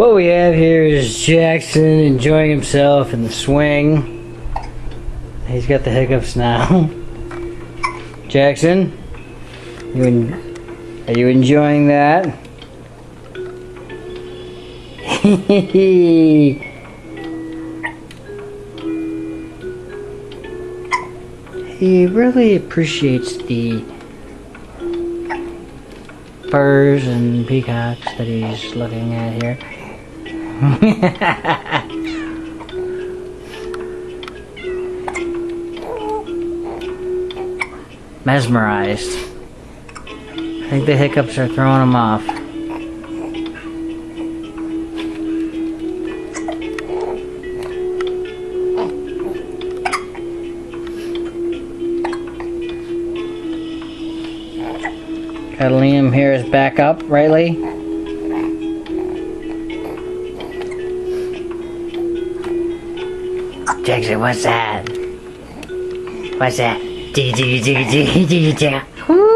What we have here is Jackson enjoying himself in the swing. He's got the hiccups now. Jackson, are you enjoying that? He really appreciates the birds and peacocks that he's looking at here. Mesmerized. I think the hiccups are throwing him off. Gotta lean him here as back up, right, Lee? Jackson, what's that? What's that? Diggy diggy diggy diggy diggy diggy. Woo!